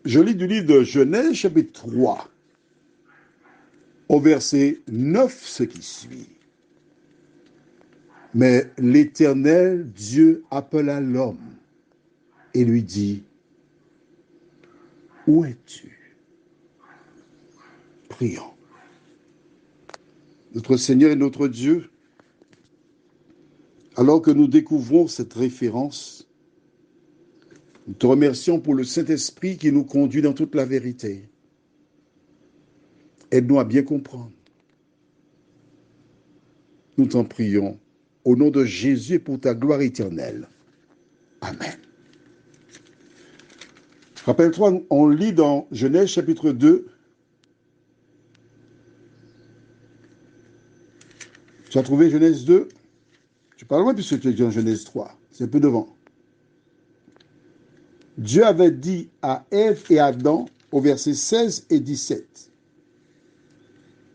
Je lis du livre de Genèse, chapitre 3, au verset 9, ce qui suit. Mais l'Éternel Dieu appela l'homme et lui dit, où es-tu? Prions. Notre Seigneur et notre Dieu, alors que nous découvrons cette référence, nous te remercions pour le Saint-Esprit qui nous conduit dans toute la vérité. Aide-nous à bien comprendre. Nous t'en prions au nom de Jésus et pour ta gloire éternelle. Amen. Rappelle-toi, on lit dans Genèse chapitre 2. Tu as trouvé Genèse 2? Tu parles loin puisque tu es dans Genèse 3. C'est un peu devant. Dieu avait dit à Ève et Adam au verset 16 et 17.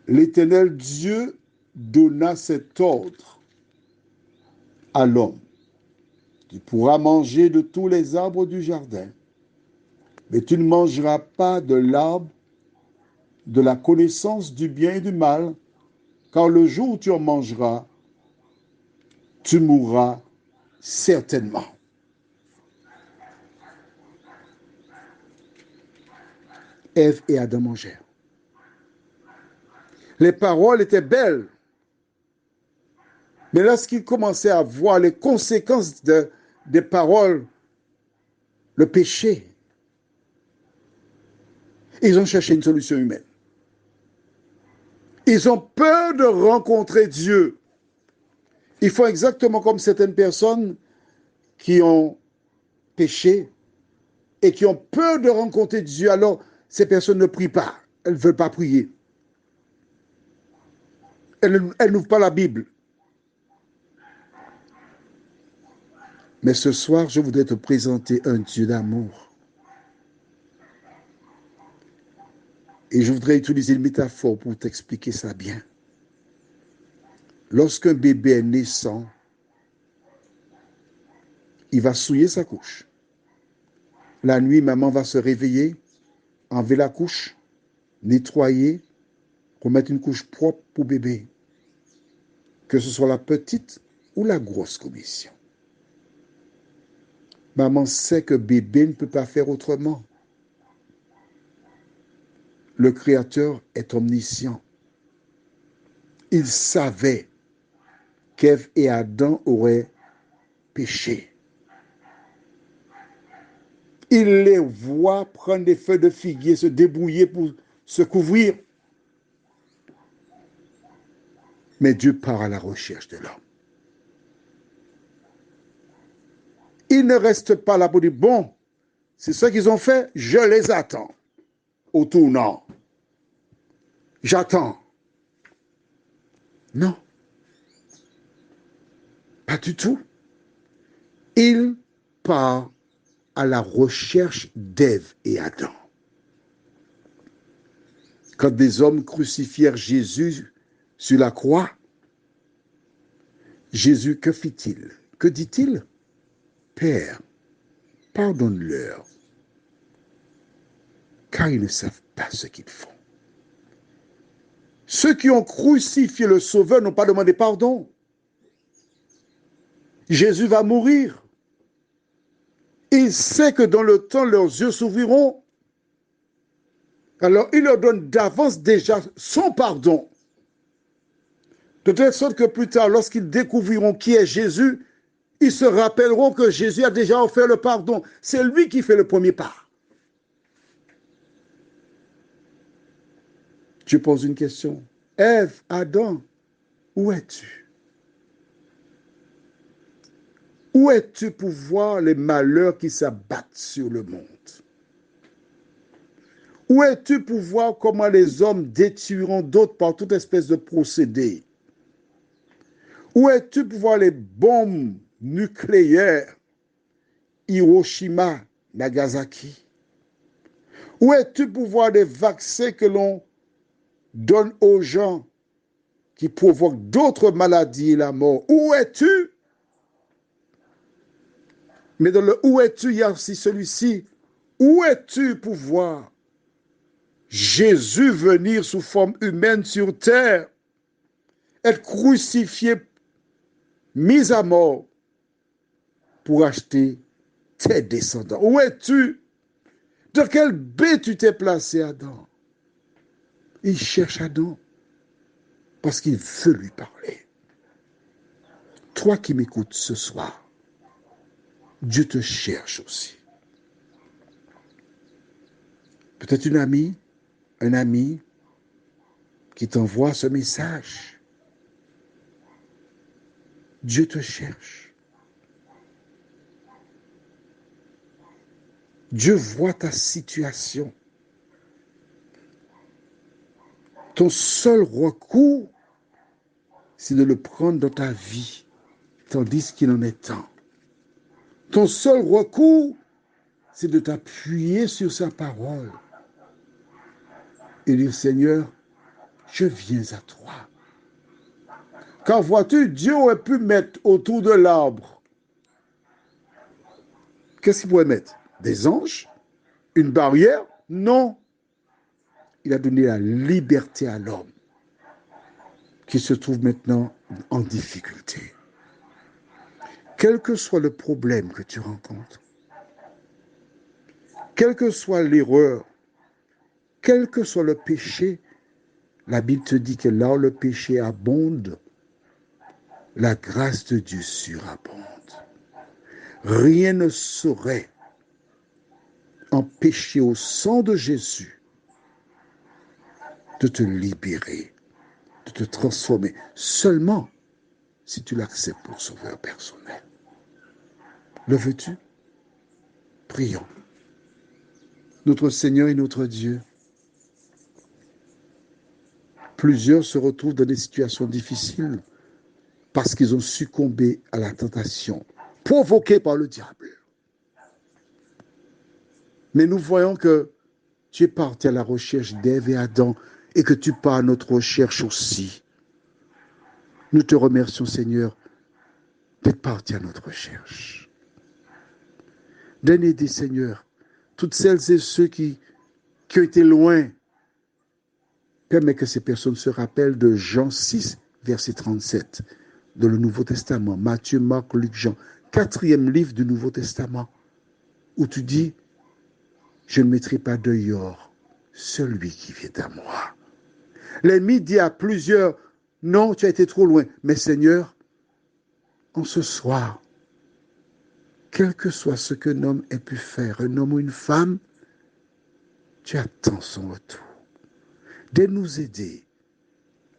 L'Éternel Dieu donna cet ordre à l'homme. Tu pourras manger de tous les arbres du jardin, mais tu ne mangeras pas de l'arbre de la connaissance du bien et du mal, car le jour où tu en mangeras, tu mourras certainement. Ève et Adam mangèrent. Les paroles étaient belles, mais lorsqu'ils commençaient à voir les conséquences des paroles, le péché, ils ont cherché une solution humaine. Ils ont peur de rencontrer Dieu. Ils font exactement comme certaines personnes qui ont péché et qui ont peur de rencontrer Dieu. Alors, ces personnes ne prient pas. Elles ne veulent pas prier. Elles n'ouvrent pas la Bible. Mais ce soir, je voudrais te présenter un Dieu d'amour. Et je voudrais utiliser une métaphore pour t'expliquer ça bien. Lorsqu'un bébé est naissant, il va souiller sa couche. La nuit, maman va se réveiller, enlever la couche, nettoyer, remettre une couche propre pour bébé. Que ce soit la petite ou la grosse commission. Maman sait que bébé ne peut pas faire autrement. Le Créateur est omniscient. Il savait qu'Ève et Adam auraient péché. Il les voit prendre des feuilles de figuier, se débrouiller pour se couvrir. Mais Dieu part à la recherche de l'homme. Il ne reste pas là pour dire, bon, c'est ce qu'ils ont fait, je les attends. Au tournant. J'attends. Non. Pas du tout. Il part à la recherche d'Ève et Adam. Quand des hommes crucifièrent Jésus sur la croix, Jésus, que fit-il? Que dit-il? Père, pardonne-leur, car ils ne savent pas ce qu'ils font. Ceux qui ont crucifié le Sauveur n'ont pas demandé pardon. Jésus va mourir. Il sait que dans le temps, leurs yeux s'ouvriront. Alors, il leur donne d'avance déjà son pardon. De telle sorte que plus tard, lorsqu'ils découvriront qui est Jésus, ils se rappelleront que Jésus a déjà offert le pardon. C'est lui qui fait le premier pas. Je pose une question. Ève, Adam, où es-tu? Où es-tu pour voir les malheurs qui s'abattent sur le monde? Où es-tu pour voir comment les hommes détruiront d'autres par toute espèce de procédé? Où es-tu pour voir les bombes nucléaires Hiroshima, Nagasaki? Où es-tu pour voir des vaccins que l'on donne aux gens qui provoquent d'autres maladies et la mort? Où es-tu? Mais dans le où es-tu, il y a aussi celui-ci Où es-tu pour voir Jésus venir sous forme humaine sur terre, être crucifié, mis à mort pour acheter tes descendants? Où es-tu? Dans quel but tu t'es placé, Adam? Il cherche Adam parce qu'il veut lui parler. Toi qui m'écoutes ce soir, Dieu te cherche aussi. Peut-être une amie, un ami qui t'envoie ce message. Dieu te cherche. Dieu voit ta situation. Ton seul recours, c'est de le prendre dans ta vie, tandis qu'il en est temps. Ton seul recours, c'est de t'appuyer sur sa parole et dire, Seigneur, je viens à toi. Car vois-tu, Dieu aurait pu mettre autour de l'arbre. Qu'est-ce qu'il pourrait mettre? Des anges? Une barrière? Non. Il a donné la liberté à l'homme qui se trouve maintenant en difficulté. Quel que soit le problème que tu rencontres, quelle que soit l'erreur, quel que soit le péché, la Bible te dit que là où le péché abonde, la grâce de Dieu surabonde. Rien ne saurait empêcher au sang de Jésus de te libérer, de te transformer, seulement si tu l'acceptes pour sauveur personnel. Le veux-tu? Prions. Notre Seigneur et notre Dieu, plusieurs se retrouvent dans des situations difficiles parce qu'ils ont succombé à la tentation provoquée par le diable. Mais nous voyons que tu es parti à la recherche d'Ève et Adam et que tu pars à notre recherche aussi. Nous te remercions, Seigneur, d'être parti à notre recherche. Donne-aider, Seigneur, toutes celles et ceux qui ont été loin. Permets que ces personnes se rappellent de Jean 6, verset 37, dans le Nouveau Testament. Matthieu, Marc, Luc, Jean. 4e livre du Nouveau Testament, où tu dis, je ne mettrai pas dehors celui qui vient à moi. L'ennemi dit à plusieurs, non, tu as été trop loin. Mais Seigneur, en ce soir, quel que soit ce qu'un homme ait pu faire, un homme ou une femme, tu attends son retour. De nous aider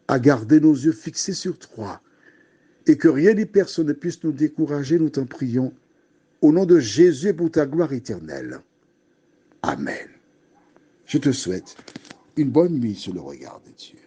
à garder nos yeux fixés sur toi et que rien ni personne ne puisse nous décourager, nous t'en prions, au nom de Jésus et pour ta gloire éternelle. Amen. Je te souhaite une bonne nuit sur le regard de Dieu.